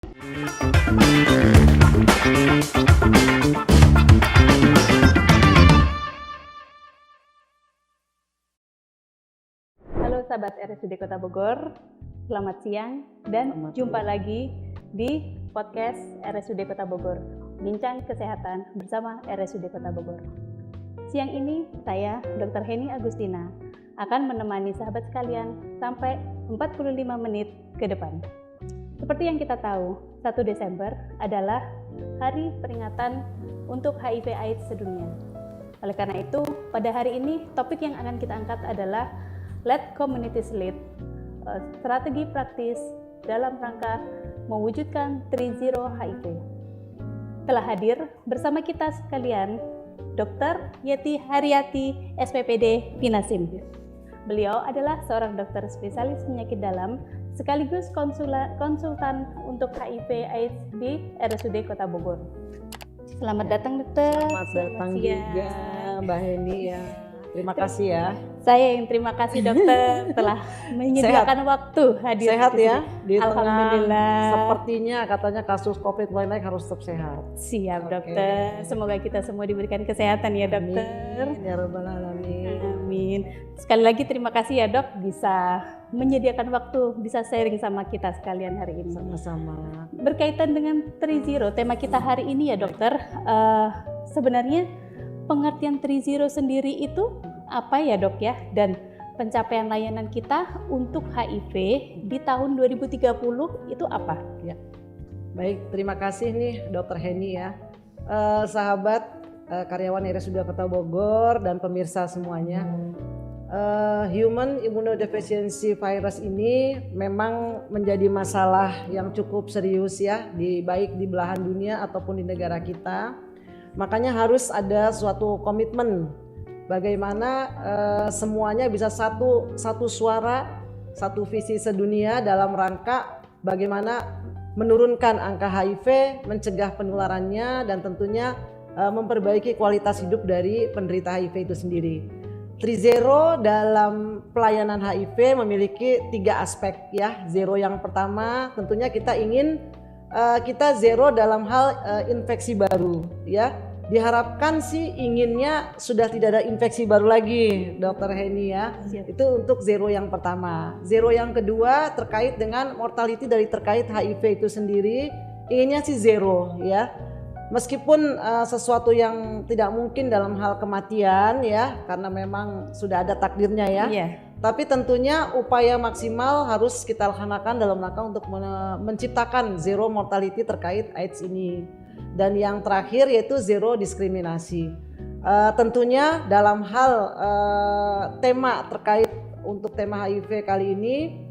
Halo sahabat RSUD Kota Bogor, selamat siang dan jumpa lagi di podcast RSUD Kota Bogor, Bincang Kesehatan bersama RSUD Kota Bogor. Siang ini saya, Dr. Heni Agustina, akan menemani sahabat sekalian sampai 45 menit ke depan. Seperti yang kita tahu, 1 Desember adalah hari peringatan untuk HIV/AIDS sedunia. Oleh karena itu, pada hari ini topik yang akan kita angkat adalah Let Communities Lead, strategi praktis dalam rangka mewujudkan 3-0 HIV. Telah hadir bersama kita sekalian Dr. Yeti Haryati, SPPD Vinasim. Beliau adalah seorang dokter spesialis penyakit dalam sekaligus konsultan untuk HIV/AIDS di RSUD Kota Bogor. Selamat datang dokter. Selamat datang juga Mbak Heni ya. Terima kasih ya. Saya yang terima kasih dokter telah menyediakan waktu hadir. Sehat ya di Alhamdulillah. tengah sepertinya katanya kasus COVID mulai naik, harus tetap sehat. Siap dokter. Semoga kita semua diberikan kesehatan ya dokter. Amin ya rabbal alamin. Amin. Sekali lagi terima kasih ya dok bisa menyediakan waktu, bisa sharing sama kita sekalian hari ini. Sama-sama. Berkaitan dengan 3-0, tema kita hari ini ya dokter, sebenarnya pengertian 3-0 sendiri itu apa ya dok ya? Dan pencapaian layanan kita untuk HIV di tahun 2030 itu apa? Ya. Baik, terima kasih nih Dr. Heni ya. Sahabat karyawan RSUD Kota Bogor dan pemirsa semuanya. Human Immunodeficiency Virus ini memang menjadi masalah yang cukup serius ya, baik di belahan dunia ataupun di negara kita. Makanya harus ada suatu komitmen bagaimana semuanya bisa satu suara, satu visi sedunia dalam rangka bagaimana menurunkan angka HIV, mencegah penularannya, dan tentunya memperbaiki kualitas hidup dari penderita HIV itu sendiri. 3-0 dalam pelayanan HIV memiliki 3 aspek ya. 0 yang pertama tentunya kita ingin kita 0 dalam hal infeksi baru ya. Diharapkan sih inginnya sudah tidak ada infeksi baru lagi Dr. Heni ya. Siap. Itu untuk 0 yang pertama. 0 yang kedua terkait dengan mortality dari terkait HIV itu sendiri, inginnya sih 0 ya. Meskipun sesuatu yang tidak mungkin dalam hal kematian ya, karena memang sudah ada takdirnya ya. Yeah. Tapi tentunya upaya maksimal harus kita laksanakan dalam rangka untuk menciptakan 0 mortality terkait AIDS ini. Dan yang terakhir yaitu 0 diskriminasi. Tentunya dalam hal tema terkait untuk tema HIV kali ini,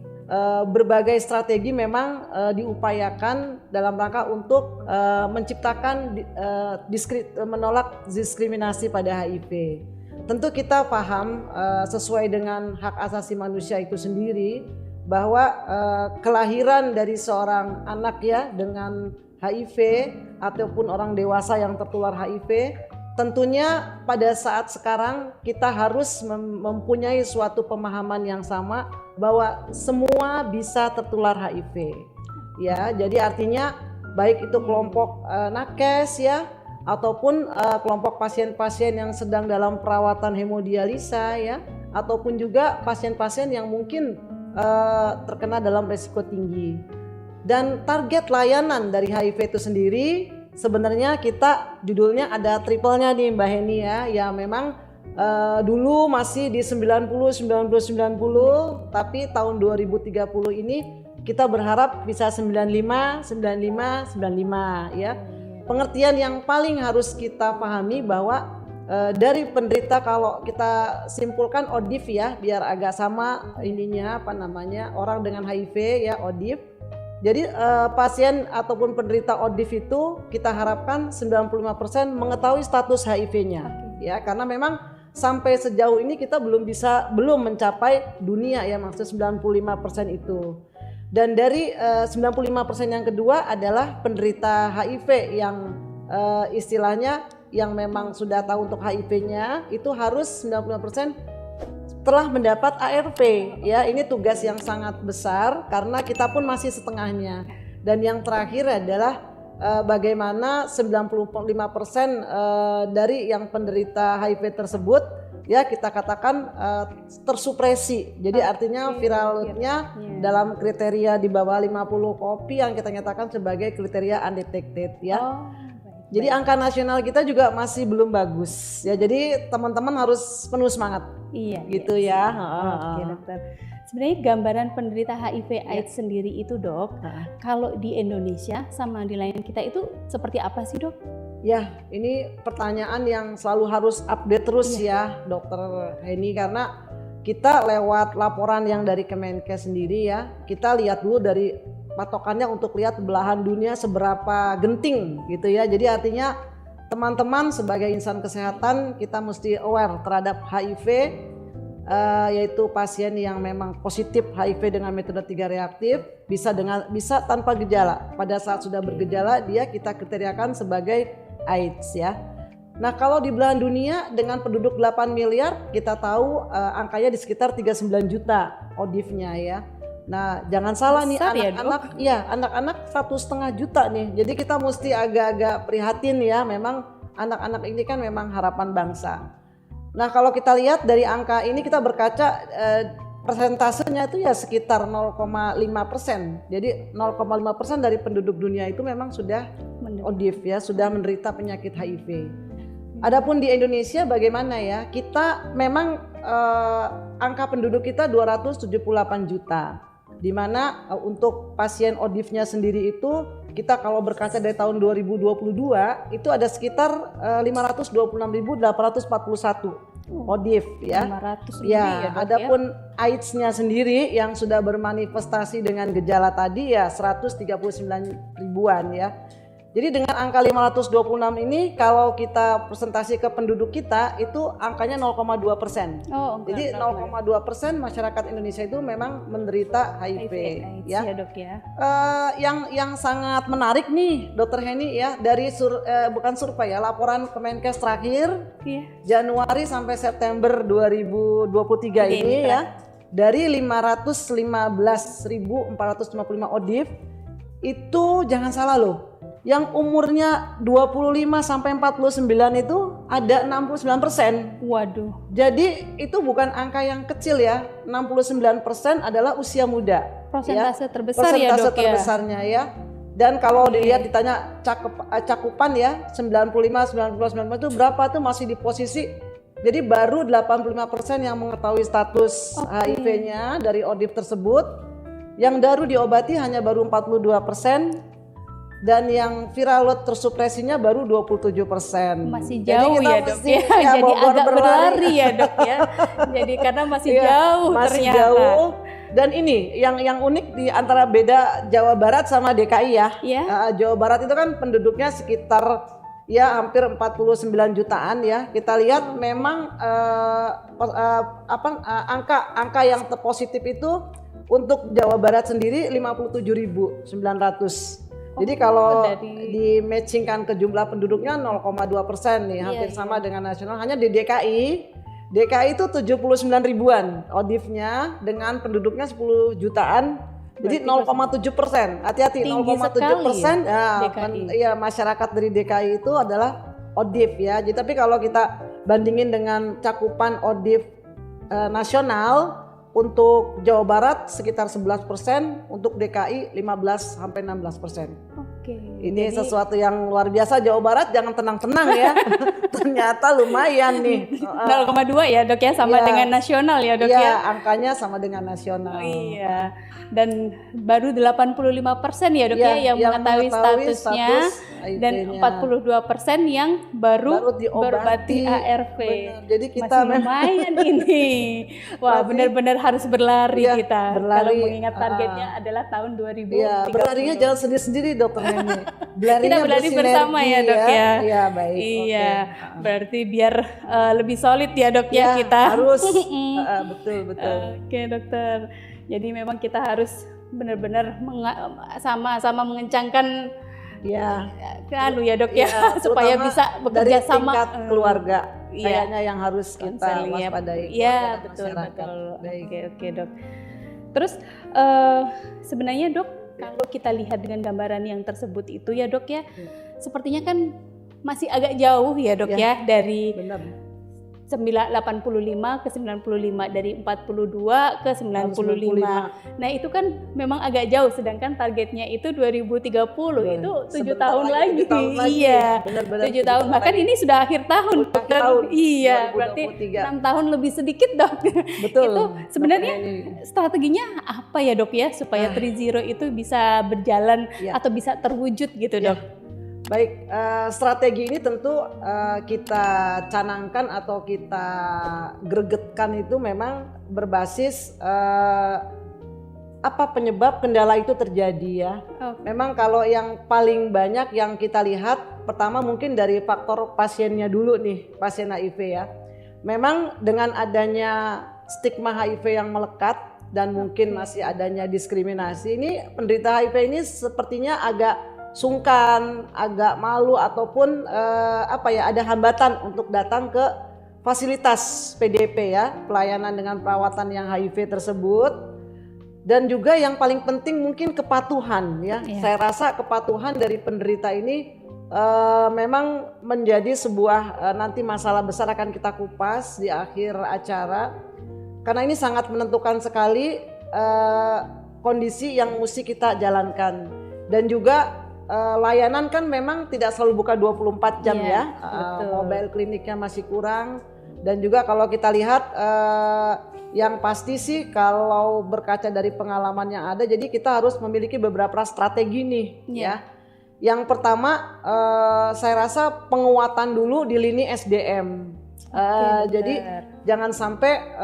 berbagai strategi memang diupayakan dalam rangka untuk menciptakan menolak diskriminasi pada HIV. Tentu kita paham sesuai dengan hak asasi manusia itu sendiri bahwa kelahiran dari seorang anak ya dengan HIV ataupun orang dewasa yang tertular HIV, tentunya pada saat sekarang kita harus mempunyai suatu pemahaman yang sama bahwa semua bisa tertular HIV. Ya, jadi artinya baik itu kelompok nakes ya ataupun kelompok pasien-pasien yang sedang dalam perawatan hemodialisa ya, ataupun juga pasien-pasien yang mungkin terkena dalam risiko tinggi. Dan target layanan dari HIV itu sendiri sebenarnya kita judulnya ada triple-nya nih Mbak Heni ya memang dulu masih di 90 tapi tahun 2030 ini kita berharap bisa 95 ya. Pengertian yang paling harus kita pahami bahwa dari penderita, kalau kita simpulkan ODIF ya biar agak sama ininya orang dengan HIV ya ODIF. Jadi pasien ataupun penderita ODIF itu kita harapkan 95% mengetahui status HIV-nya ya, karena memang sampai sejauh ini kita belum mencapai dunia ya, maksudnya 95% itu. Dan dari 95% yang kedua adalah penderita HIV yang istilahnya yang memang sudah tahu untuk HIV-nya itu harus 95% telah mendapat ARV ya. Ini tugas yang sangat besar karena kita pun masih setengahnya. Dan yang terakhir adalah bagaimana 95% dari yang penderita HIV tersebut ya kita katakan tersupresi. Jadi artinya viral loadnya dalam kriteria di bawah 50 kopi yang kita nyatakan sebagai kriteria undetected ya. Jadi angka nasional kita juga masih belum bagus ya. Jadi teman-teman harus penuh semangat. Iya. Gitu ya. Oke dokter. Sebenarnya gambaran penderita HIV AIDS sendiri itu dok, kalau di Indonesia sama di lain kita itu seperti apa sih dok? Ya, ini pertanyaan yang selalu harus update terus ya Dokter Heni, karena kita lewat laporan yang dari Kemenkes sendiri ya, kita lihat dulu dari patokannya untuk lihat belahan dunia seberapa genting gitu ya. Jadi artinya teman-teman sebagai insan kesehatan kita mesti aware terhadap HIV, yaitu pasien yang memang positif HIV dengan metode 3 reaktif bisa tanpa gejala. Pada saat sudah bergejala dia kita kriteriakan sebagai AIDS ya. Nah kalau di belahan dunia dengan penduduk 8 miliar kita tahu angkanya di sekitar 39 juta ODIF-nya ya. Nah jangan salah besar nih anak-anak 1,5 juta nih. Jadi kita mesti agak-agak prihatin ya, memang anak-anak ini kan memang harapan bangsa. Nah kalau kita lihat dari angka ini kita berkaca persentasenya itu ya sekitar 0,5%. Jadi 0,5% dari penduduk dunia itu memang sudah ODIF ya, sudah menderita penyakit HIV. Adapun di Indonesia bagaimana ya? Kita memang angka penduduk kita 278 juta. Di mana untuk pasien ODIF-nya sendiri itu kita kalau berkaca dari tahun 2022 itu ada sekitar 526.841 ODIF ya. 500 lebih ya, adapun AIDS-nya sendiri yang sudah bermanifestasi dengan gejala tadi ya 139 ribuan ya. Jadi dengan angka 526 ini kalau kita presentasi ke penduduk kita itu angkanya 0,2%. Jadi 0,2% masyarakat Indonesia itu memang menderita HIV ya. Ya dok ya. Yang sangat menarik nih Dokter Heni ya, dari bukan survei ya, laporan Kemenkes terakhir Januari sampai September 2023 ini ya, dari 515.455 ODIF itu jangan salah loh. Yang umurnya 25 sampai 49 itu ada 69%. Waduh. Jadi itu bukan angka yang kecil ya. 69% adalah usia muda. Persentase terbesar ya dok ya. Persentase terbesarnya ya. Dan kalau dilihat ditanya cakupan ya 95, 90, 90 itu berapa tuh masih di posisi. Jadi baru 85% yang mengetahui status HIV-nya dari ODIF tersebut. Yang baru diobati hanya baru 42%. Dan yang viral load tersupresinya baru 27%. Masih jauh ya dok ya. Jadi agak berlari ya dok ya. Jadi karena masih jauh masih ternyata. Jauh. Dan ini yang unik di antara beda Jawa Barat sama DKI ya. Jawa Barat itu kan penduduknya sekitar ya hampir 49 jutaan ya. Kita lihat memang angka yang positif itu untuk Jawa Barat sendiri 57.900. Jadi kalau di matchingkan ke jumlah penduduknya 0,2% nih, hampir sama dengan nasional. Hanya di DKI itu 79 ribuan ODIF-nya dengan penduduknya 10 jutaan. Jadi 0,7%. Hati-hati 0,7% ya masyarakat dari DKI itu adalah ODIF ya. Jadi tapi kalau kita bandingin dengan cakupan ODIF nasional, untuk Jawa Barat sekitar 11%, untuk DKI 15 sampai 16%. Ini sesuatu yang luar biasa. Jawa Barat jangan tenang-tenang ya. Ternyata lumayan nih. 0,2 ya dok ya, sama dengan nasional ya dok ya. Iya, angkanya sama dengan nasional. Iya. Dan baru 85% ya dok ya yang mengetahui statusnya, dan 42% yang baru diobati ARV. Benar. Jadi kita masih lumayan ini. Wah, benar-benar harus berlari kita. Kalau mengingat targetnya adalah tahun 2030. Iya, berlarinya jangan sendiri-sendiri dokter Neni. Kita berlari bersama ya dok ya. Iya, baik. Iya, berarti biar lebih solid ya dok ya kita. Harus. Betul. Oke dokter. Jadi memang kita harus benar-benar sama-sama mengencangkan ya dok ya, supaya bisa bekerja dari sama tingkat keluarga. Kayaknya yang harus kita waspadai. Iya, betul. Oke dok. Terus sebenarnya dok, Kalau kita lihat dengan gambaran yang tersebut itu ya dok ya, sepertinya kan masih agak jauh ya dok ya dari Benar. 85 ke 95, dari 42 ke 95. Nah itu kan memang agak jauh, sedangkan targetnya itu 2030, itu 7 tahun lagi. Iya, Benar-benar 7 tahun. Bahkan ini sudah akhir tahun. Iya, 2023. berarti 6 tahun lebih sedikit dok. Betul. Itu sebenarnya strateginya apa ya dok ya, supaya Trizero itu bisa berjalan atau bisa terwujud gitu dok? Baik, strategi ini tentu kita canangkan atau kita gregetkan itu memang berbasis apa penyebab kendala itu terjadi ya. Memang kalau yang paling banyak yang kita lihat, pertama mungkin dari faktor pasiennya dulu nih, pasien HIV ya. Memang dengan adanya stigma HIV yang melekat dan mungkin masih adanya diskriminasi, ini penderita HIV ini sepertinya agak sungkan, agak malu ataupun ada hambatan untuk datang ke fasilitas PDP ya, pelayanan dengan perawatan yang HIV tersebut. Dan juga yang paling penting mungkin kepatuhan ya. Saya rasa kepatuhan dari penderita ini memang menjadi sebuah nanti masalah besar, akan kita kupas di akhir acara. Karena ini sangat menentukan sekali kondisi yang mesti kita jalankan. Dan juga layanan kan memang tidak selalu buka 24 jam ya, mobile kliniknya masih kurang. Dan juga kalau kita lihat yang pasti sih kalau berkaca dari pengalaman yang ada, jadi kita harus memiliki beberapa strategi nih ya. Yang pertama saya rasa penguatan dulu di lini SDM. Jadi jangan sampai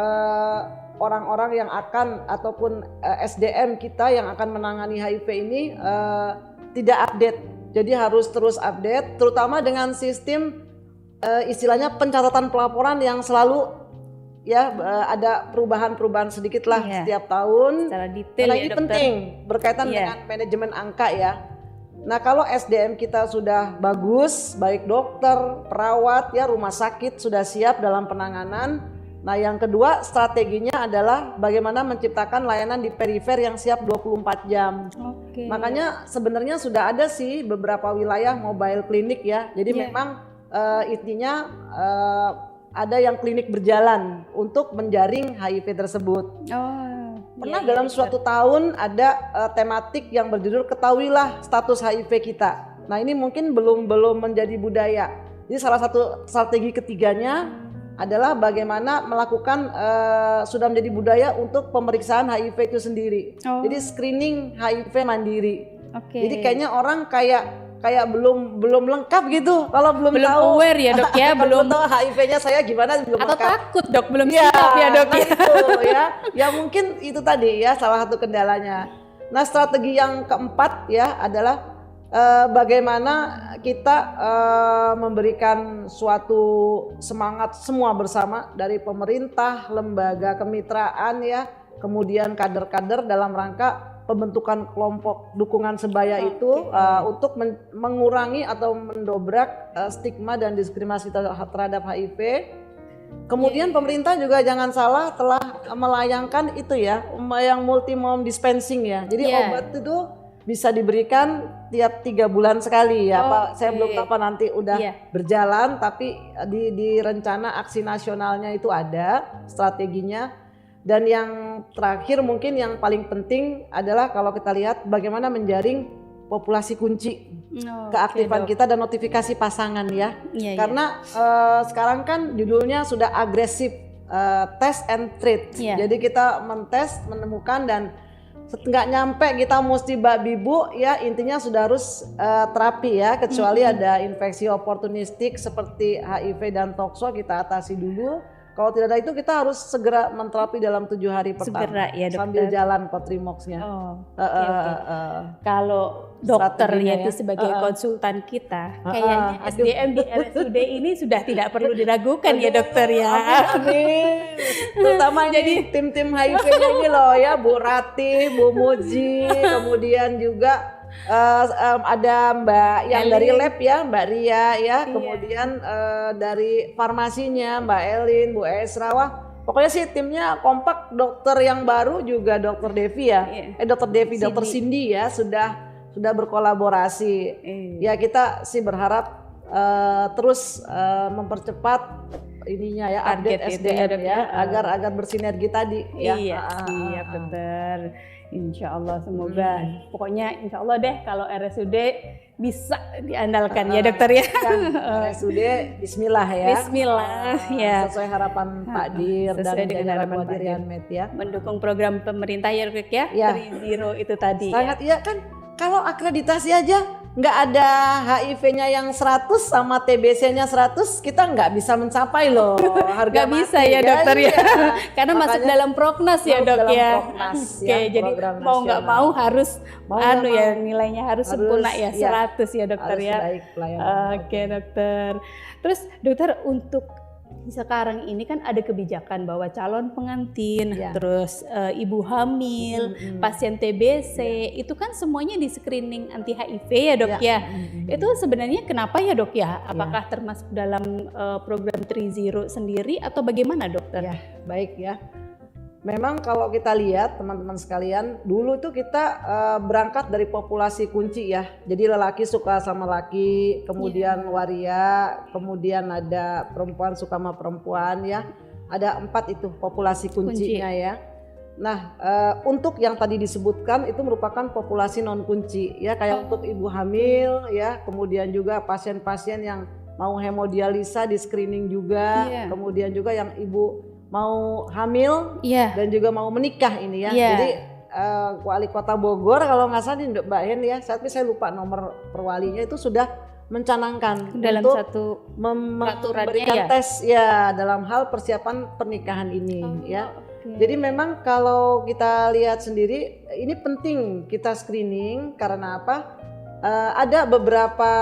orang-orang yang akan ataupun SDM kita yang akan menangani HIV ini tidak update. Jadi harus terus update, terutama dengan sistem istilahnya pencatatan pelaporan yang selalu ya ada perubahan-perubahan sedikit lah setiap tahun. Secara detail karena ya, ini dokter. penting berkaitan dengan manajemen angka ya. Nah kalau SDM kita sudah bagus, baik dokter, perawat ya, rumah sakit sudah siap dalam penanganan. Nah yang kedua strateginya adalah bagaimana menciptakan layanan di perifer yang siap 24 jam. Makanya sebenarnya sudah ada sih beberapa wilayah mobile klinik ya. Jadi memang intinya ada yang klinik berjalan untuk menjaring HIV tersebut. Pernah dalam suatu tahun ada tematik yang berjudul ketahuilah status HIV kita. Nah ini mungkin belum menjadi budaya. Jadi salah satu strategi ketiganya adalah bagaimana melakukan sudah menjadi budaya untuk pemeriksaan HIV itu sendiri. Jadi screening HIV mandiri. Jadi kayaknya orang kayak belum lengkap gitu kalau belum tahu, aware ya dok ya, belum tahu HIV-nya saya gimana, belum atau lengkap. takut dok, belum siap ya dok nah itu ya mungkin itu tadi ya salah satu kendalanya. Nah strategi yang keempat ya adalah bagaimana kita memberikan suatu semangat semua bersama dari pemerintah, lembaga kemitraan ya, kemudian kader-kader dalam rangka pembentukan kelompok dukungan sebaya itu untuk mengurangi atau mendobrak stigma dan diskriminasi terhadap HIV. Kemudian pemerintah juga jangan salah telah melayangkan itu ya, yang multi mom dispensing ya. Jadi obat itu bisa diberikan tiap 3 bulan sekali ya. Saya belum tahu apa nanti udah berjalan, tapi di rencana aksi nasionalnya itu ada strateginya. Dan yang terakhir mungkin yang paling penting adalah kalau kita lihat bagaimana menjaring populasi kunci, keaktifan kita dan notifikasi pasangan ya. Karena sekarang kan judulnya sudah agresif test and treat. Jadi kita mentes, menemukan, dan nggak nyampe kita mesti bibu ya, intinya sudah harus terapi ya, kecuali ada infeksi oportunistik seperti HIV dan tokso kita atasi dulu. Kalau tidak ada itu kita harus segera menterapi dalam 7 hari pertama. Segera ya dokter. Sambil jalan Cotrimox-nya. Kalau dokter ya itu sebagai konsultan kita, kayaknya SDM di RSUD ini sudah tidak perlu diragukan ya dokter ya. Amin. Terutama jadi tim-tim HIV-nya ini loh ya, Bu Rati, Bu Muji, kemudian juga ada Mbak yang dari lab ya, Mbak Ria ya, kemudian dari farmasinya Mbak Elin, Bu Esra. Wah, Pokoknya sih timnya kompak, dokter yang baru juga dokter Devi ya. Dokter Devi, dokter Cindy ya sudah berkolaborasi. Ya kita sih berharap terus mempercepat ininya ya, update SDM ya, agar bersinergi tadi ya. Iya, siap dokter. Insya Allah semoga, pokoknya insya Allah deh kalau RSUD bisa diandalkan ya dokter ya. RSUD Bismillah ya. Bismillah ya. Sesuai harapan Pak Dir dan dengan harapan Pak Dir ya. Mendukung program pemerintah ya dok ya. 3-0 itu tadi. Sangat iya kan. Kalau akreditasi aja nggak ada HIV-nya yang 100 sama TBC-nya 100, kita nggak bisa mencapai loh harga nggak bisa ya dokter ya. Karena masuk dalam prognos ya dok ya. Oke, jadi mau nggak mau harus ya nilainya harus sempurna ya 100 ya dokter ya. Oke dokter. Terus dokter untuk sekarang ini kan ada kebijakan bahwa calon pengantin, terus ibu hamil, pasien TBC, itu kan semuanya di screening anti HIV ya dok ya. Itu sebenarnya kenapa ya dok ya? Apakah termasuk dalam program 3-0 sendiri atau bagaimana dokter? Ya, baik ya. Memang kalau kita lihat teman-teman sekalian, dulu itu kita berangkat dari populasi kunci ya. Jadi lelaki suka sama laki, kemudian waria, kemudian ada perempuan suka sama perempuan ya. Ada 4 itu populasi kuncinya ya. Nah untuk yang tadi disebutkan itu merupakan populasi non kunci ya, kayak untuk ibu hamil ya, kemudian juga pasien-pasien yang mau hemodialisa di screening juga, kemudian juga yang ibu mau hamil dan juga mau menikah ini ya. Jadi Wali Kota Bogor kalau nggak salah nih Mbak Hen ya, tapi saya lupa nomor perwalinya itu sudah mencanangkan dalam untuk satu memberikan tes ya dalam hal persiapan pernikahan ini ya. Jadi memang kalau kita lihat sendiri ini penting kita screening karena apa? Ada beberapa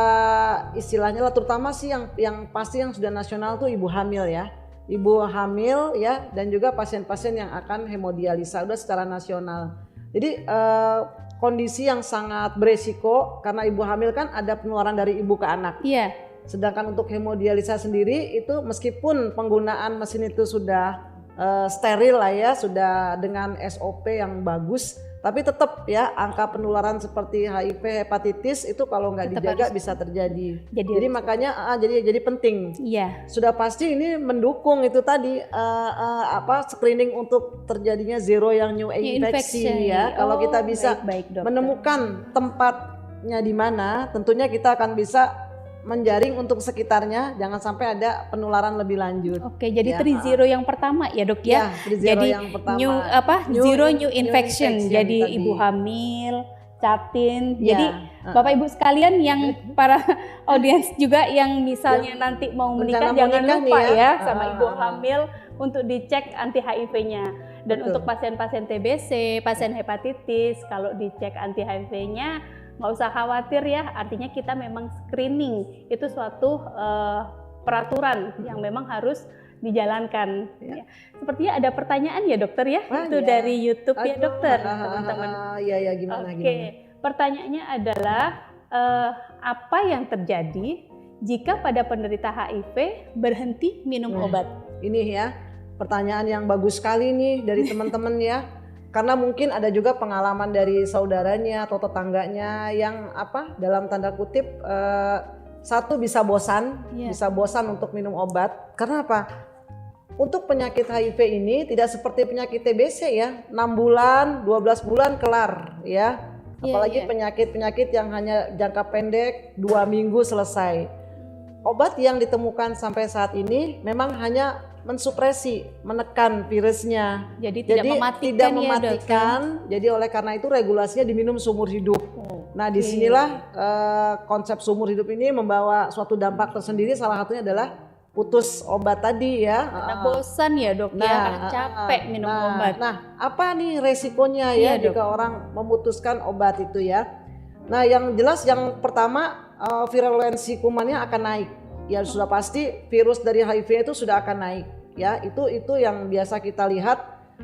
istilahnya lah, terutama sih yang pasti yang sudah nasional tuh ibu hamil ya. Ibu hamil ya, dan juga pasien-pasien yang akan hemodialisa udah secara nasional. Jadi kondisi yang sangat beresiko karena ibu hamil kan ada penularan dari ibu ke anak. Sedangkan untuk hemodialisa sendiri itu meskipun penggunaan mesin itu sudah steril lah ya, sudah dengan SOP yang bagus, tapi tetap ya angka penularan seperti HIV, hepatitis itu kalau nggak dijaga bisa terjadi. Jadi makanya jadi penting. Sudah pasti ini mendukung itu tadi screening untuk terjadinya zero yang new infeksi ya. Kalau kita bisa menemukan tempatnya di mana, tentunya kita akan bisa menjaring untuk sekitarnya, jangan sampai ada penularan lebih lanjut. Oke, jadi 3-0 yang pertama ya dok ya. Jadi yang pertama, zero new infection. Jadi ibu hamil, catin. Jadi Bapak Ibu sekalian yang para audiens juga yang misalnya nanti mau menikah jangan lupa ya sama ibu hamil untuk dicek anti HIV-nya. Dan untuk pasien-pasien TBC, pasien hepatitis, kalau dicek anti HIV-nya nggak usah khawatir ya, artinya kita memang screening itu suatu peraturan yang memang harus dijalankan. Sepertinya ada pertanyaan ya dokter ya, itu dari YouTube ya dokter teman-teman. Gimana? Pertanyaannya adalah apa yang terjadi jika pada penderita HIV berhenti minum obat? Ini ya pertanyaan yang bagus sekali nih dari teman-teman ya. Karena mungkin ada juga pengalaman dari saudaranya atau tetangganya yang dalam tanda kutip satu bisa bosan untuk minum obat. Karena apa? Untuk penyakit HIV ini tidak seperti penyakit TBC ya, 6 bulan, 12 bulan kelar ya. Apalagi penyakit-penyakit yang hanya jangka pendek 2 minggu selesai. Obat yang ditemukan sampai saat ini memang hanya mensupresi, menekan virusnya. Jadi tidak mematikan. Jadi oleh karena itu regulasinya diminum seumur hidup. Nah disinilah konsep seumur hidup ini membawa suatu dampak tersendiri. Salah satunya adalah putus obat tadi ya. Karena bosan ya dok ya, karena capek minum obat. Nah apa nih resikonya ya jika orang memutuskan obat itu ya. Nah yang jelas yang pertama virulensi kumannya akan naik. Ya sudah pasti virus dari HIV itu sudah akan naik ya, itu yang biasa kita lihat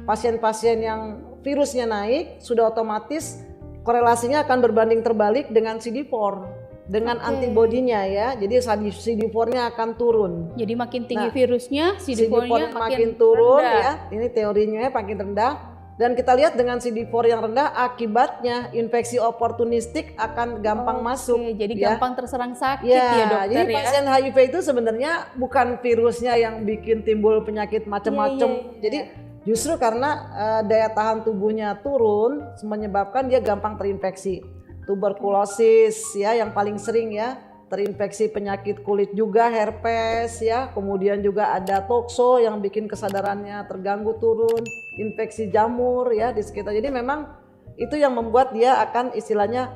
pasien-pasien yang virusnya naik sudah otomatis korelasinya akan berbanding terbalik dengan CD4. dengan antibodinya ya. Jadi CD4-nya akan turun. Jadi makin tinggi virusnya, CD4-nya makin turun ya. Ini teorinya makin rendah. Dan kita lihat dengan CD4 yang rendah, akibatnya infeksi oportunistik akan gampang masuk. Jadi ya. gampang terserang sakit ya dokter. Jadi pasien HIV itu sebenarnya bukan virusnya yang bikin timbul penyakit macam-macam. Jadi justru karena daya tahan tubuhnya turun, menyebabkan dia gampang terinfeksi. Tuberkulosis ya yang paling sering ya. Terinfeksi penyakit kulit juga, herpes ya, kemudian juga ada tokso yang bikin kesadarannya terganggu turun, infeksi jamur ya di sekitar. Jadi memang itu yang membuat dia akan istilahnya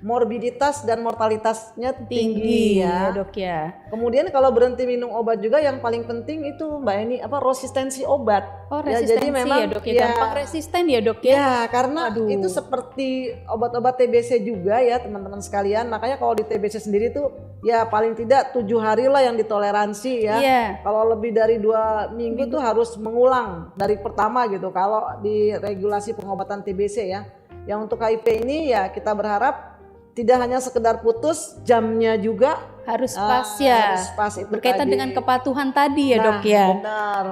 morbiditas dan mortalitasnya tinggi ya dok ya. Kemudian kalau berhenti minum obat juga yang paling penting itu Mbak Eni resistensi obat. Resistensi jadi memang ya dok ya, gampang resisten ya dok ya. Ya karena itu seperti obat-obat TBC juga ya teman-teman sekalian. Makanya kalau di TBC sendiri tuh ya paling tidak 7 hari lah yang ditoleransi ya. Kalau lebih dari 2 minggu tuh harus mengulang dari pertama gitu. Kalau di regulasi pengobatan TBC ya. Yang untuk HIV ini ya kita berharap tidak hanya sekedar putus, jamnya juga harus pas ya. Harus pas itu berkaitan tadi. dengan kepatuhan tadi ya dok ya. Benar.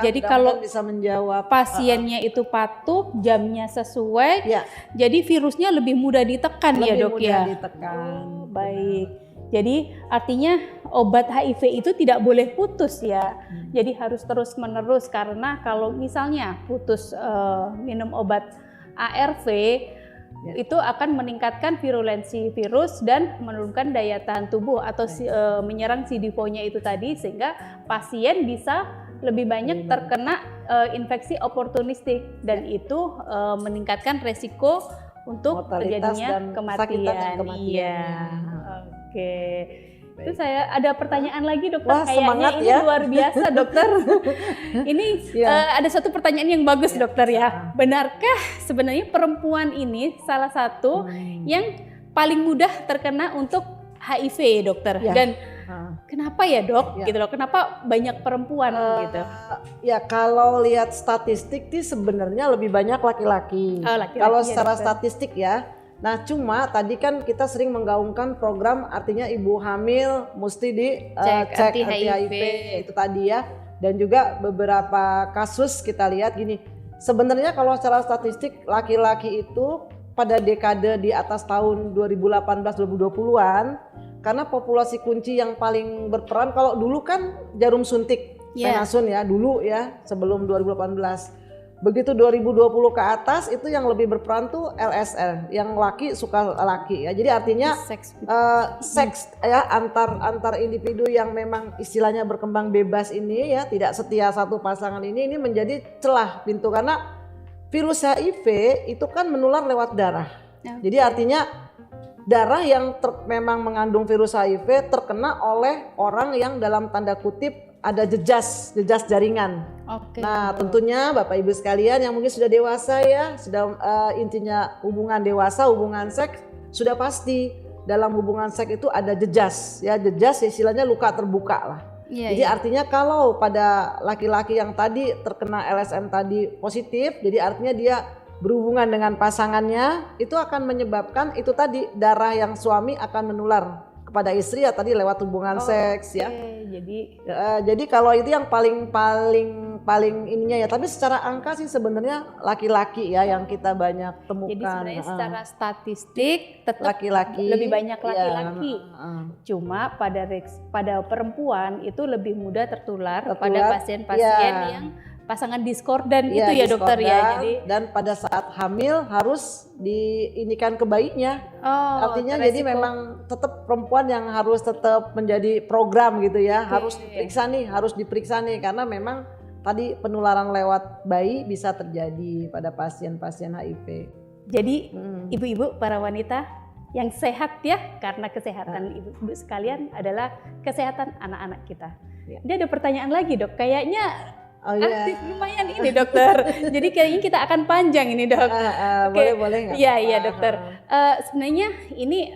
Jadi kalau bisa menjawab pasiennya itu patuh, jamnya sesuai, jadi virusnya lebih mudah ditekan ya dok ya. Ditekan. Baik. Jadi artinya obat HIV itu tidak boleh putus ya. Jadi harus terus menerus karena kalau misalnya putus minum obat ARV itu akan meningkatkan virulensi virus dan menurunkan daya tahan tubuh atau menyerang CD4-nya itu tadi sehingga pasien bisa lebih banyak terkena infeksi oportunistik dan itu meningkatkan resiko untuk terjadinya kematian. Iya. Oke. Itu saya ada pertanyaan lagi dokter. Kayaknya ini luar biasa dokter. Ini ada satu pertanyaan yang bagus dokter ya. Benarkah sebenarnya perempuan ini salah satu yang paling mudah terkena untuk HIV dokter? Dan kenapa ya dok? Gitu loh. Kenapa banyak perempuan gitu? Ya kalau lihat statistik sih sebenarnya lebih banyak laki-laki. Kalau secara statistik ya. Nah cuma tadi kan kita sering menggaungkan program artinya ibu hamil mesti dicek anti-HIV itu tadi ya. Dan juga beberapa kasus kita lihat gini, sebenarnya kalau secara statistik laki-laki itu pada dekade di atas tahun 2018-2020an karena populasi kunci yang paling berperan kalau dulu kan jarum suntik Venasun ya dulu ya sebelum 2018. Begitu 2020 ke atas itu yang lebih berperan tuh LSL, yang laki suka laki ya. Jadi artinya seks ya antar individu yang memang istilahnya berkembang bebas ini ya, tidak setia satu pasangan ini menjadi celah pintu karena virus HIV itu kan menular lewat darah. Jadi artinya darah yang memang mengandung virus HIV terkena oleh orang yang dalam tanda kutip ada jejas jaringan. Nah tentunya Bapak Ibu sekalian yang mungkin sudah dewasa ya, sudah intinya hubungan dewasa, hubungan seks sudah pasti dalam hubungan seks itu ada jejas ya, jejas istilahnya luka terbuka lah. Jadi artinya kalau pada laki-laki yang tadi terkena LSM tadi positif, jadi artinya dia berhubungan dengan pasangannya itu akan menyebabkan itu tadi darah yang suami akan menular kepada istri ya tadi lewat hubungan seks ya. Jadi kalau itu yang paling ininya ya. Tapi secara angka sih sebenarnya laki-laki ya yang kita banyak temukan. Jadi sebenarnya secara statistik tetap laki-laki lebih banyak laki-laki. Cuma pada perempuan itu lebih mudah tertular pada pasien-pasien yang pasangan diskordan itu ya dokter ya. Jadi dan pada saat hamil harus diinikan ke bayinya. Artinya jadi memang tetap perempuan yang harus tetap menjadi program gitu ya. Harus diperiksa nih karena memang tadi penularan lewat bayi bisa terjadi pada pasien-pasien HIV. Jadi ibu-ibu para wanita yang sehat ya, karena kesehatan ibu-ibu sekalian adalah kesehatan anak-anak kita. Ini ada pertanyaan lagi dok, kayaknya aktif lumayan ini dokter. Jadi kayaknya kita akan panjang ini dok. Boleh. Iya dokter. Sebenarnya ini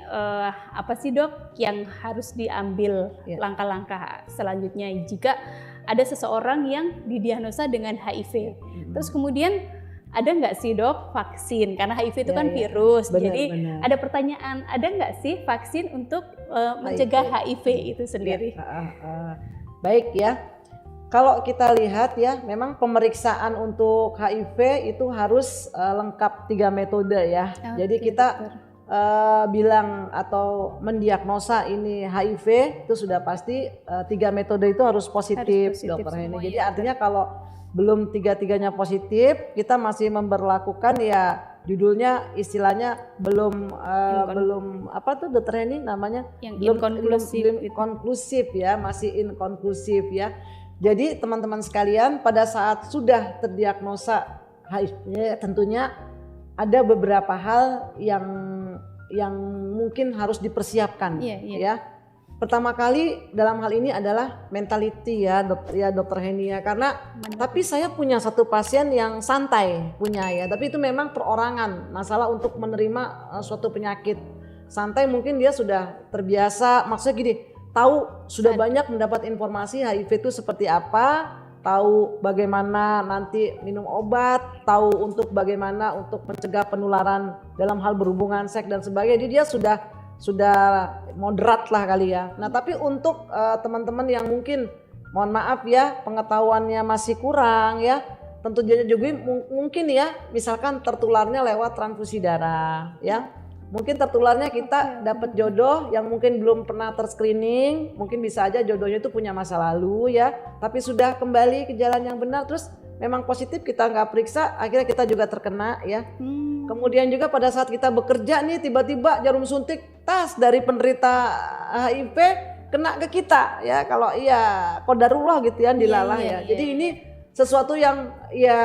apa sih dok yang harus diambil langkah-langkah selanjutnya jika ada seseorang yang didiagnosa dengan HIV. Terus kemudian ada nggak sih dok vaksin? Karena HIV itu Ya, kan ya. virus. Benar, Jadi benar. ada pertanyaan, ada nggak sih vaksin untuk mencegah HIV itu sendiri? Baik ya. Kalau kita lihat ya, memang pemeriksaan untuk HIV itu harus lengkap 3 metode ya. Jadi Oke, kita dokter. bilang atau mendiagnosa ini HIV itu sudah pasti 3 metode itu harus positif, positif dokter Heni. semua Jadi ya, artinya kalau belum 3-tiganya positif, kita masih memberlakukan ya judulnya istilahnya belum apa tuh dokter Heni namanya, Yang belum inkonklusif belum itu. konklusif ya, masih inkonklusif ya. Jadi teman-teman sekalian, pada saat sudah terdiagnosa HIV tentunya ada beberapa hal yang mungkin harus dipersiapkan ya. Pertama kali dalam hal ini adalah mentality ya dokter Heni ya, karena tapi saya punya satu pasien yang santai punya ya, tapi itu memang perorangan masalah untuk menerima suatu penyakit. Santai mungkin dia sudah terbiasa, maksudnya gini, tahu sudah banyak mendapat informasi HIV itu seperti apa, tahu bagaimana nanti minum obat, tahu untuk bagaimana untuk mencegah penularan dalam hal berhubungan seks dan sebagainya. Jadi dia sudah moderat lah kali ya. Nah tapi untuk teman-teman yang mungkin mohon maaf ya pengetahuannya masih kurang ya, tentu juga mungkin ya misalkan tertularnya lewat transfusi darah ya. Mungkin tertularnya kita dapat jodoh yang mungkin belum pernah terscreening, mungkin bisa aja jodohnya itu punya masa lalu ya, tapi sudah kembali ke jalan yang benar, terus memang positif kita nggak periksa, akhirnya kita juga terkena ya. Kemudian juga pada saat kita bekerja nih tiba-tiba jarum suntik tas dari penderita HIV kena ke kita ya, kalau iya qadarullah gitu ya dilalah ya. Jadi ini sesuatu yang ya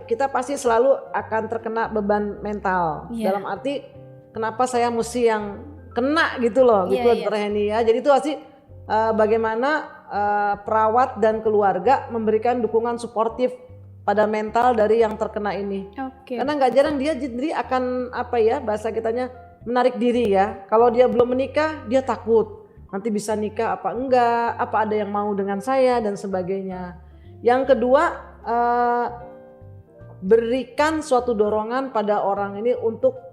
kita pasti selalu akan terkena beban mental dalam arti kenapa saya mesti yang kena gitu loh, gitu dokter Heni ya. Jadi itu pasti bagaimana perawat dan keluarga memberikan dukungan suportif pada mental dari yang terkena ini. Karena nggak jarang dia jadi akan apa ya bahasa kitanya menarik diri ya. Kalau dia belum menikah dia takut nanti bisa nikah apa enggak, apa ada yang mau dengan saya dan sebagainya. Yang kedua berikan suatu dorongan pada orang ini untuk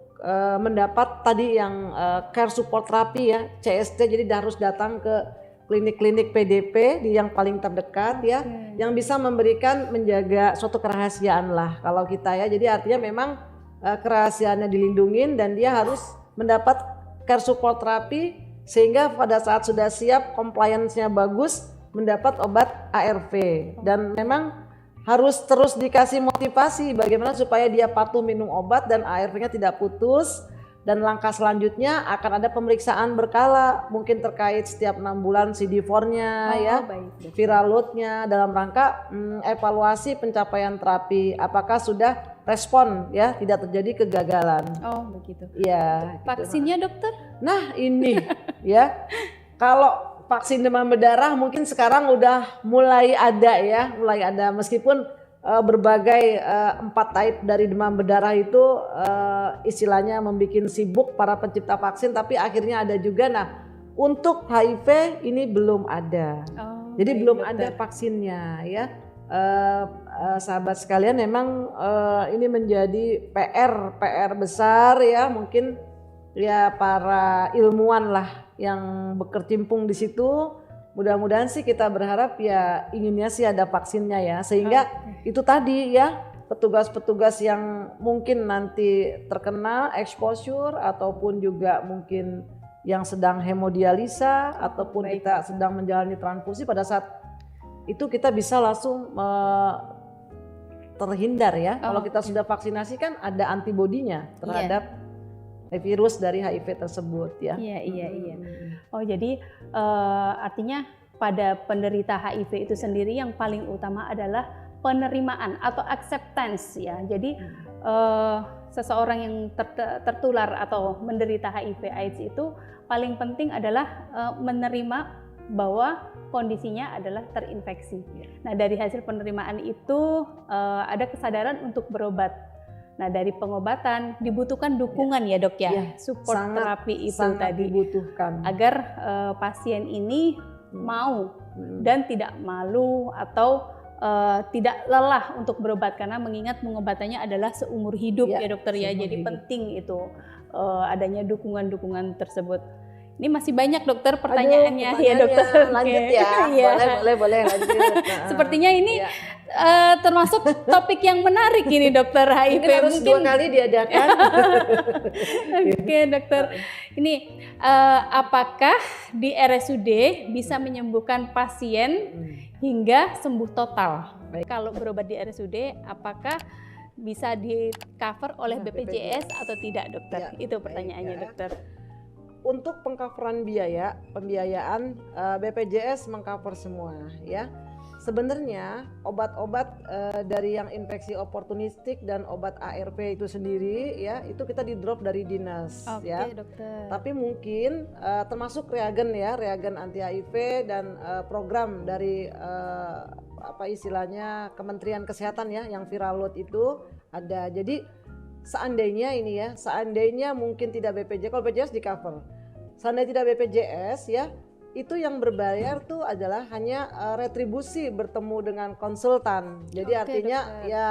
mendapat tadi yang care support terapi ya, CST. Jadi harus datang ke klinik-klinik PDP di yang paling terdekat ya, yang bisa menjaga suatu kerahasiaan lah kalau kita ya. Jadi artinya memang kerahasiaannya dilindungin dan dia harus mendapat care support terapi sehingga pada saat sudah siap compliance-nya bagus mendapat obat ARV dan memang harus terus dikasih motivasi bagaimana supaya dia patuh minum obat dan ARV-nya tidak putus. Dan langkah selanjutnya akan ada pemeriksaan berkala mungkin terkait setiap 6 bulan CD4-nya ya, viral load-nya dalam rangka evaluasi pencapaian terapi apakah sudah respon ya, tidak terjadi kegagalan. Oh begitu. Iya. Vaksinnya dokter? Nah ini ya, kalau vaksin demam berdarah mungkin sekarang udah mulai ada meskipun berbagai 4 type dari demam berdarah itu istilahnya membuat sibuk para pencipta vaksin, tapi akhirnya ada juga. Nah untuk HIV ini belum ada, jadi belum ada vaksinnya ya. Sahabat sekalian memang ini menjadi PR besar ya, mungkin ya para ilmuwan lah yang berkecimpung di situ. Mudah-mudahan sih kita berharap ya inginnya sih ada vaksinnya ya, sehingga itu tadi ya petugas-petugas yang mungkin nanti terkena exposure ataupun juga mungkin yang sedang hemodialisa ataupun kita sedang menjalani transfusi, pada saat itu kita bisa langsung terhindar ya. Kalau kita sudah vaksinasi kan ada antibodinya terhadap virus dari HIV tersebut ya. Iya. Oh jadi artinya pada penderita HIV itu sendiri yang paling utama adalah penerimaan atau acceptance ya. Jadi seseorang yang tertular atau menderita HIV/AIDS itu paling penting adalah menerima bahwa kondisinya adalah terinfeksi. Nah dari hasil penerimaan itu ada kesadaran untuk berobat. Nah dari pengobatan dibutuhkan dukungan ya dok ya, support terapi itu tadi dibutuhkan agar pasien ini mau dan tidak malu atau tidak lelah untuk berobat karena mengingat pengobatannya adalah seumur hidup ya dokter ya. Jadi penting itu adanya dukungan-dukungan tersebut. Ini masih banyak dokter pertanyaannya ya dokter. Lanjut ya. Boleh lanjut. Sepertinya ini termasuk topik yang menarik ini dokter HIV. Mungkin harus 2 kali diadakan. Oke dokter. Ini apakah di RSUD bisa menyembuhkan pasien hingga sembuh total? Kalau berobat di RSUD apakah bisa di cover oleh BPJS atau tidak dokter? Itu pertanyaannya dokter. Untuk pengcoveran pembiayaan BPJS mengcover semua ya. Sebenarnya obat-obat dari yang infeksi oportunistik dan obat ARV itu sendiri ya, itu kita di drop dari dinas ya. Dokter. Tapi mungkin termasuk reagen anti HIV dan program dari apa istilahnya Kementerian Kesehatan ya, yang viral load itu ada. Jadi seandainya mungkin tidak BPJS, kalau BPJS di cover. Seandainya tidak BPJS ya, itu yang berbayar tuh adalah hanya retribusi bertemu dengan konsultan. Jadi artinya dokter. Ya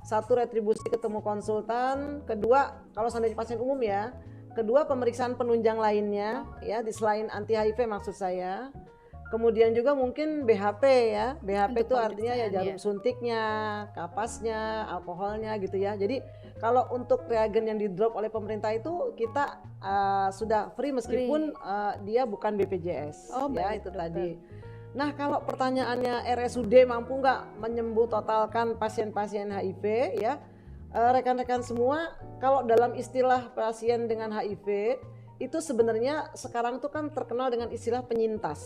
satu retribusi ketemu konsultan, kedua kalau seandainya pasien umum ya, kedua pemeriksaan penunjang lainnya ya, di selain anti HIV maksud saya. Kemudian juga mungkin BHP ya, BHP itu artinya ya jarum suntiknya, kapasnya, alkoholnya gitu ya. Jadi kalau untuk reagen yang di drop oleh pemerintah itu kita sudah free meskipun dia bukan BPJS ya itu dokter. Tadi. Nah kalau pertanyaannya RSUD mampu nggak menyembuh totalkan pasien-pasien HIV ya, rekan-rekan semua, kalau dalam istilah pasien dengan HIV itu sebenarnya sekarang itu kan terkenal dengan istilah penyintas.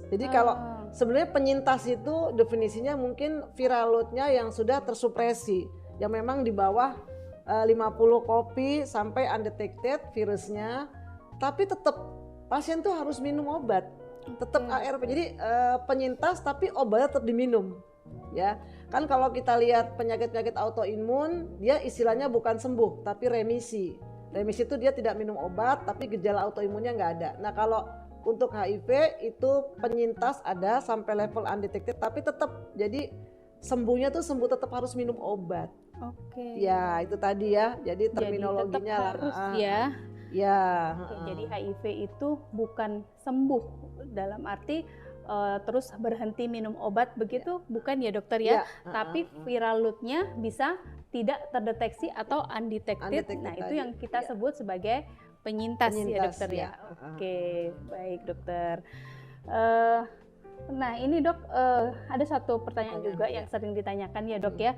Jadi kalau sebenarnya penyintas itu definisinya mungkin viral load-nya yang sudah tersupresi, yang memang di bawah 50 kopi sampai undetected virusnya, tapi tetap pasien tuh harus minum obat, tetap ARV. Jadi penyintas tapi obatnya tetap diminum. Ya, kan kalau kita lihat penyakit-penyakit autoimun, dia istilahnya bukan sembuh tapi remisi. Remisi itu dia tidak minum obat tapi gejala autoimunnya nggak ada. Nah kalau untuk HIV itu penyintas ada sampai level undetected tapi tetap jadi sembuhnya tuh sembuh tetap harus minum obat. Ya itu tadi ya. Jadi terminologinya harus ya. Jadi HIV itu bukan sembuh dalam arti terus berhenti minum obat begitu bukan ya dokter ya. Tapi viral load-nya bisa tidak terdeteksi atau undetected. Nah itu yang kita sebut sebagai penyintas ya dokter ya. Oke, baik dokter. Nah ini dok, ada satu pertanyaan juga yang sering ditanyakan ya dok ya.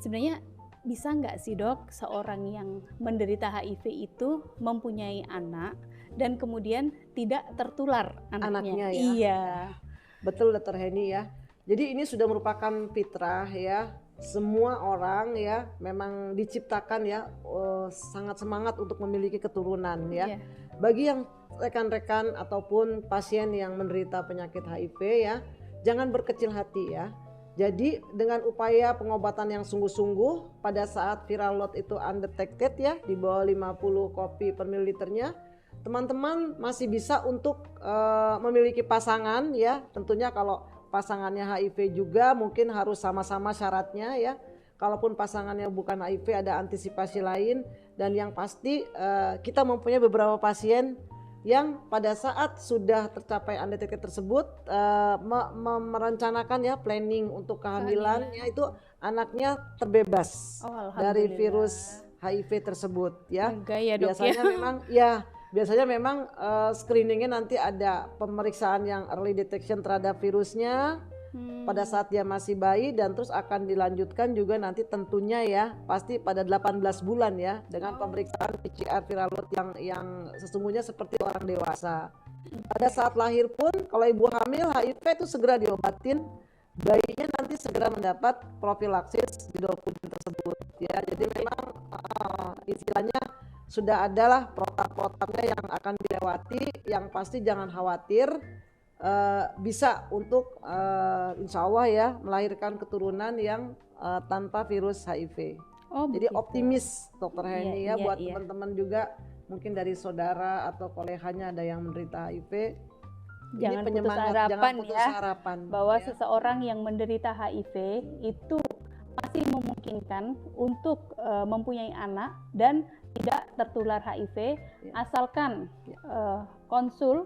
Sebenarnya bisa nggak sih dok seorang yang menderita HIV itu mempunyai anak dan kemudian tidak tertular anaknya? Ya. Iya. Betul dokter Heni ya. Jadi ini sudah merupakan fitrah ya. Semua orang ya memang diciptakan ya sangat semangat untuk memiliki keturunan ya. Bagi yang rekan-rekan ataupun pasien yang menderita penyakit HIV ya, jangan berkecil hati ya. Jadi dengan upaya pengobatan yang sungguh-sungguh pada saat viral load itu undetected ya, di bawah 50 kopi per mililiternya, teman-teman masih bisa untuk memiliki pasangan ya. Tentunya kalau pasangannya HIV juga mungkin harus sama-sama syaratnya ya. Kalaupun pasangannya bukan HIV ada antisipasi lain, dan yang pasti kita mempunyai beberapa pasien yang pada saat sudah tercapai undetected tersebut merencanakan ya planning untuk kehamilan ya, itu anaknya terbebas dari virus HIV tersebut ya. Biasanya memang screeningnya nanti ada pemeriksaan yang early detection terhadap virusnya pada saat dia masih bayi, dan terus akan dilanjutkan juga nanti tentunya ya pasti pada 18 bulan ya dengan pemeriksaan PCR viral load yang sesungguhnya seperti orang dewasa. Pada saat lahir pun kalau ibu hamil HIV itu segera diobatin, bayinya nanti segera mendapat profilaksis di 20 bulan tersebut ya. Jadi memang istilahnya sudah adalah protap-protapnya yang akan dilewati, yang pasti jangan khawatir, bisa untuk insya Allah ya melahirkan keturunan yang tanpa virus HIV. Jadi optimis dokter Heni ya, buat teman-teman juga mungkin dari saudara atau koleganya ada yang menderita HIV, Jangan putus penyemangat, harapan jangan putus ya, harapan bahwa ya. seseorang yang menderita HIV itu masih memungkinkan untuk mempunyai anak dan tidak tertular HIV Ya. asalkan Ya. konsul,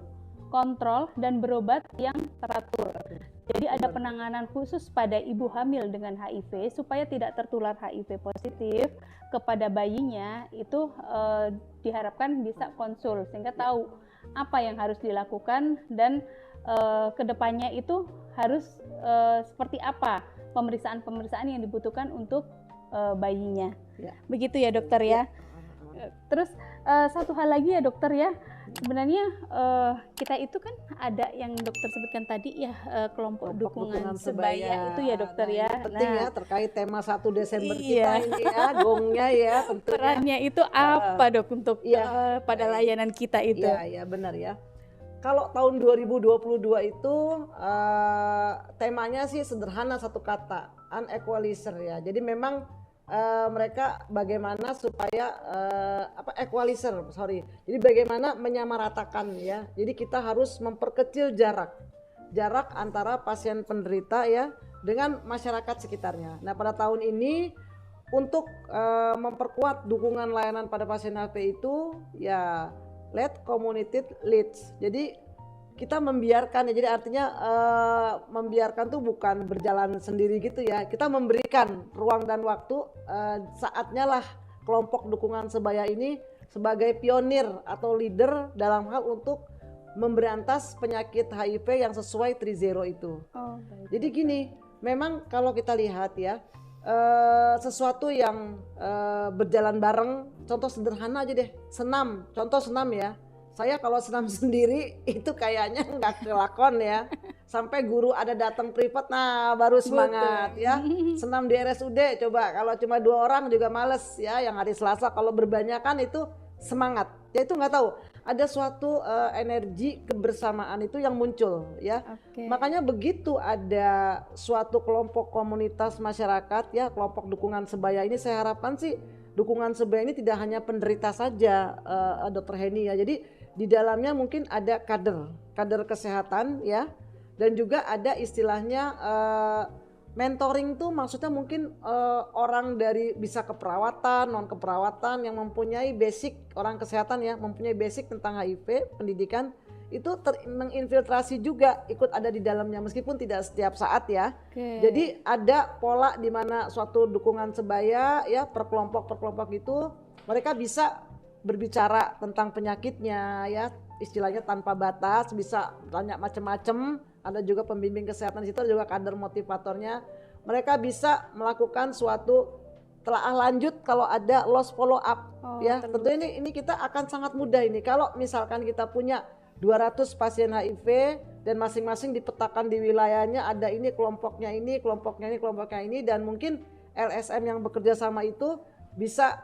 kontrol, dan berobat yang teratur. Jadi ada penanganan khusus pada ibu hamil dengan HIV supaya tidak tertular HIV positif kepada bayinya. Itu diharapkan bisa konsul sehingga tahu apa yang harus dilakukan dan kedepannya itu harus seperti apa pemeriksaan-pemeriksaan yang dibutuhkan untuk bayinya. Ya. Begitu ya dokter ya. Terus satu hal lagi ya dokter ya, sebenarnya kita itu kan ada yang dokter sebutkan tadi ya, kelompok dukungan sebaya itu ya dokter Nah, ya. ini penting ya terkait tema 1 Desember Iya. kita ini ya, gongnya ya tentunya. Perannya itu apa dok untuk pada layanan kita itu? Iya, benar ya. Kalau tahun 2022 itu temanya sih sederhana, satu kata, unequalizer ya. Jadi memang mereka bagaimana supaya equalizer, jadi bagaimana menyamaratakan ya. Jadi kita harus memperkecil jarak antara pasien penderita ya dengan masyarakat sekitarnya. Nah, pada tahun ini untuk memperkuat dukungan layanan pada pasien HIV itu ya led community leads. Jadi kita membiarkan ya, jadi artinya membiarkan tuh bukan berjalan sendiri gitu ya. Kita memberikan ruang dan waktu, saatnya lah kelompok dukungan sebaya ini sebagai pionir atau leader dalam hal untuk memberantas penyakit HIV yang sesuai 3-0 itu. Jadi gini, memang kalau kita lihat ya, sesuatu yang berjalan bareng, contoh sederhana aja deh, senam, contoh senam ya. Saya kalau senam sendiri itu kayaknya nggak kelakon ya. Sampai guru ada datang privat, nah baru semangat ya. Senam di RSUD coba, kalau cuma 2 orang juga males ya. Yang hari Selasa kalau berbanyakan itu semangat. Ya itu nggak tahu. Ada suatu energi kebersamaan itu yang muncul ya. Makanya begitu ada suatu kelompok komunitas masyarakat ya, kelompok dukungan sebaya ini, saya harapkan sih dukungan sebaya ini tidak hanya penderita saja, Dr. Heni ya. Jadi di dalamnya mungkin ada kader kesehatan ya, dan juga ada istilahnya mentoring tuh maksudnya mungkin orang dari bisa keperawatan, non keperawatan yang mempunyai basic, orang kesehatan ya mempunyai basic tentang HIV, pendidikan itu menginfiltrasi juga ikut ada di dalamnya meskipun tidak setiap saat ya. Jadi ada pola di mana suatu dukungan sebaya ya per kelompok itu mereka bisa berbicara tentang penyakitnya ya, istilahnya tanpa batas, bisa tanya macam-macam. Ada juga pembimbing kesehatan di situ, juga kader motivatornya. Mereka bisa melakukan suatu telaah lanjut kalau ada lost follow up ya. Tentu ini kita akan sangat mudah ini kalau misalkan kita punya 200 pasien HIV dan masing-masing dipetakan di wilayahnya, ada ini kelompoknya ini, kelompoknya ini, dan mungkin LSM yang bekerja sama itu bisa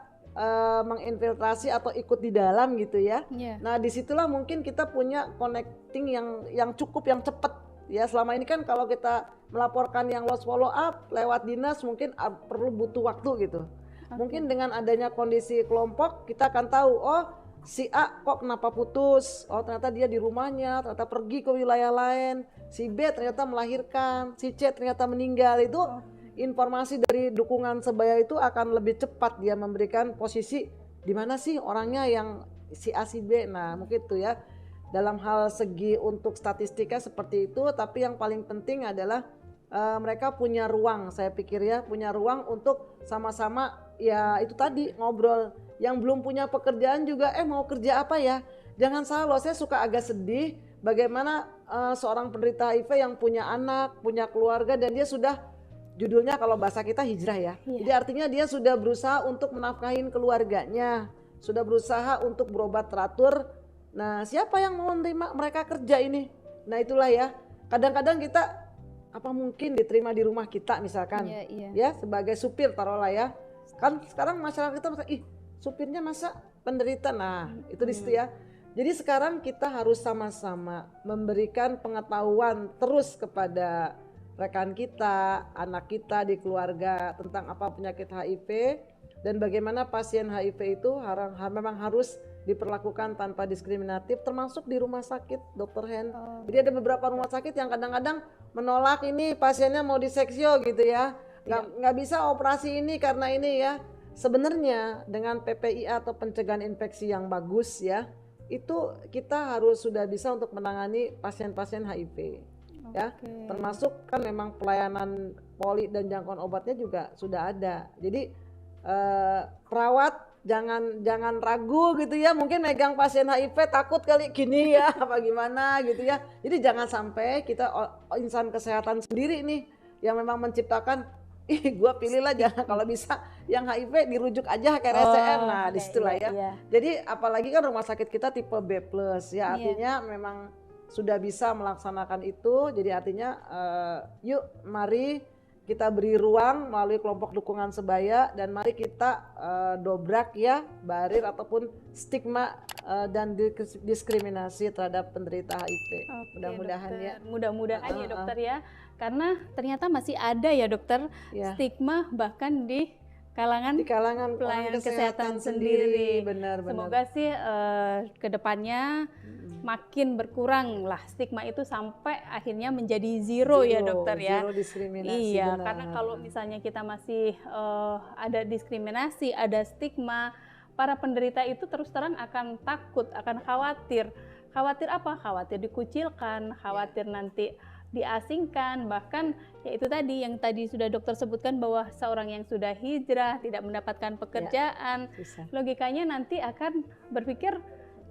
menginfiltrasi atau ikut di dalam gitu ya. Nah disitulah mungkin kita punya connecting yang cukup, yang cepat ya. Selama ini kan kalau kita melaporkan yang lost follow up lewat dinas mungkin perlu butuh waktu gitu. Mungkin dengan adanya kondisi kelompok kita akan tahu, oh si A kok kenapa putus, oh ternyata dia di rumahnya, ternyata pergi ke wilayah lain, si B ternyata melahirkan, si C ternyata meninggal. Itu informasi dari dukungan sebaya itu akan lebih cepat dia memberikan posisi di mana sih orangnya yang si A si B. Nah mungkin itu ya dalam hal segi untuk statistika seperti itu, tapi yang paling penting adalah mereka punya ruang, saya pikir ya, punya ruang untuk sama-sama ya itu tadi ngobrol. Yang belum punya pekerjaan juga mau kerja apa ya, jangan salah loh, saya suka agak sedih bagaimana seorang penderita HIV yang punya anak, punya keluarga, dan dia sudah, judulnya kalau bahasa kita hijrah ya. Jadi artinya dia sudah berusaha untuk menafkahin keluarganya, sudah berusaha untuk berobat teratur. Nah siapa yang mau menerima mereka kerja ini? Nah itulah ya, kadang-kadang kita apa mungkin diterima di rumah kita misalkan ya sebagai supir taruhlah ya. Kan sekarang masyarakat kita supirnya masa penderita. Nah itu di situ ya. Jadi sekarang kita harus sama-sama memberikan pengetahuan terus kepada rekan kita, anak kita di keluarga tentang apa penyakit HIV dan bagaimana pasien HIV itu memang harus diperlakukan tanpa diskriminatif, termasuk di rumah sakit, Dr. Hen. Jadi ada beberapa rumah sakit yang kadang-kadang menolak ini pasiennya mau diseksio gitu ya, nggak bisa operasi ini karena ini ya. Sebenarnya dengan PPIA atau pencegahan infeksi yang bagus ya, itu kita harus sudah bisa untuk menangani pasien-pasien HIV. Ya, termasuk kan memang pelayanan poli dan jangkauan obatnya juga sudah ada. Jadi perawat jangan ragu gitu ya, mungkin megang pasien HIV takut kali gini ya apa gimana gitu ya. Jadi jangan sampai kita insan kesehatan sendiri nih yang memang menciptakan gua pilihlah jangan, kalau bisa yang HIV dirujuk aja ke RSCM. Nah disitulah ya. Jadi apalagi kan rumah sakit kita tipe B+ ya, artinya memang sudah bisa melaksanakan itu. Jadi artinya yuk mari kita beri ruang melalui kelompok dukungan sebaya, dan mari kita dobrak ya barir ataupun stigma dan diskriminasi terhadap penderita HIV. Mudah-mudahan ya. Mudah-mudahan ya dokter ya, karena ternyata masih ada ya dokter stigma bahkan di kalangan pelayanan kesehatan sendiri. Benar. Semoga sih kedepannya makin berkurang lah stigma itu sampai akhirnya menjadi zero ya dokter ya. Zero diskriminasi. Iya, karena kalau misalnya kita masih ada diskriminasi, ada stigma, para penderita itu terus terang akan takut, akan khawatir. Khawatir apa? Khawatir dikucilkan, khawatir nanti diasingkan, bahkan ya itu tadi yang tadi sudah dokter sebutkan bahwa seorang yang sudah hijrah tidak mendapatkan pekerjaan, logikanya nanti akan berpikir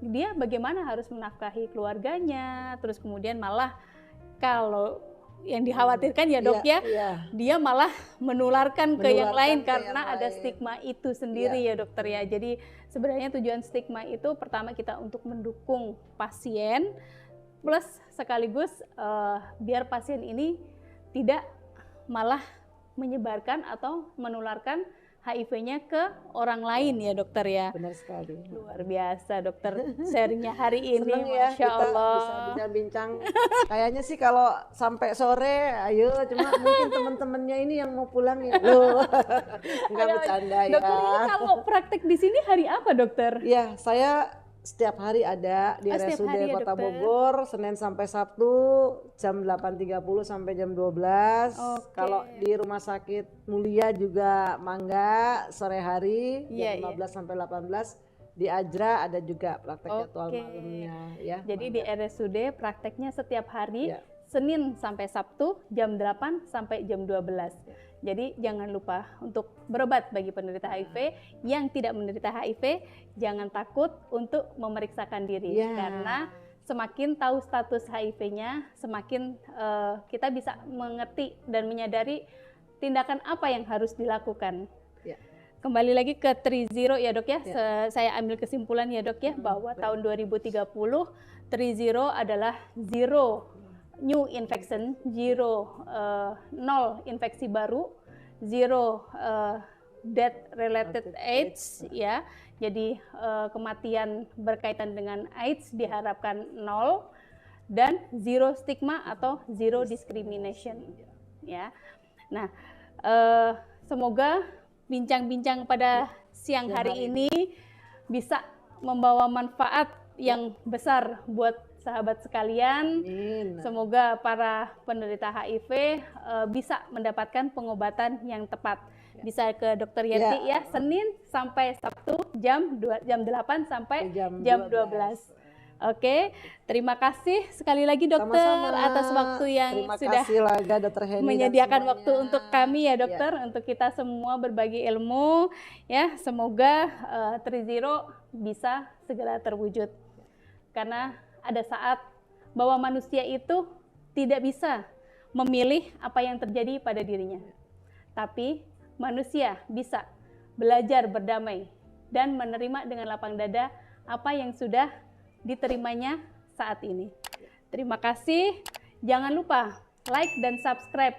dia bagaimana harus menafkahi keluarganya, terus kemudian malah kalau yang dikhawatirkan ya dok dia malah menularkan ke yang lain karena ada stigma itu sendiri ya dokter ya. Jadi sebenarnya tujuan stigma itu pertama kita untuk mendukung pasien, plus sekaligus biar pasien ini tidak malah menyebarkan atau menularkan HIV-nya ke orang lain ya dokter ya. Benar sekali. Luar biasa dokter sharingnya hari ini. Seneng ya Masya Allah. kita bisa bincang-bincang. Kayaknya sih kalau sampai sore ayo, cuma mungkin teman-temannya ini yang mau pulang ya. Loh. Enggak bercanda ya. Dokter ini kalau praktek di sini hari apa dokter? Ya, saya setiap hari ada di RSUD Kota Bogor, Senin sampai Sabtu jam 8.30 sampai jam 12. Kalau di Rumah Sakit Mulia juga mangga sore hari jam 15 sampai 18. Di Ajra ada juga praktek jadwal malamnya ya. Jadi di RSUD prakteknya setiap hari Senin sampai Sabtu jam 8 sampai jam 12. Jadi jangan lupa untuk berobat bagi penderita HIV. Yang tidak menderita HIV, jangan takut untuk memeriksakan diri. Karena semakin tahu status HIV-nya, semakin kita bisa mengerti dan menyadari tindakan apa yang harus dilakukan. Kembali lagi ke 3-0 ya dok ya, saya ambil kesimpulan ya dok ya, bahwa tahun 2030 3-0 adalah zero new infection, nol infeksi baru, zero death related AIDS ya. Jadi kematian berkaitan dengan AIDS diharapkan nol, dan zero stigma atau zero discrimination ya. Nah, semoga bincang-bincang pada siang hari ini bisa membawa manfaat yang besar buat sahabat sekalian. Semoga para penderita HIV bisa mendapatkan pengobatan yang tepat. Bisa ke Dokter Yanti ya, Senin sampai Sabtu jam 8 sampai jam 12. Oke, terima kasih sekali lagi dokter atas waktu yang sudah menyediakan waktu untuk kami ya dokter, untuk kita semua berbagi ilmu ya. Semoga 3-0 bisa segera terwujud. Karena ada saat bahwa manusia itu tidak bisa memilih apa yang terjadi pada dirinya. Tapi manusia bisa belajar berdamai dan menerima dengan lapang dada apa yang sudah diterimanya saat ini. Terima kasih. Jangan lupa like dan subscribe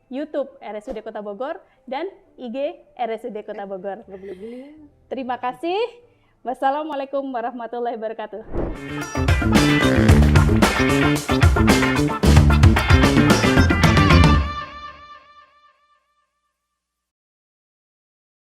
YouTube RSUD Kota Bogor dan IG RSUD Kota Bogor. Terima kasih. Wassalamualaikum warahmatullahi wabarakatuh.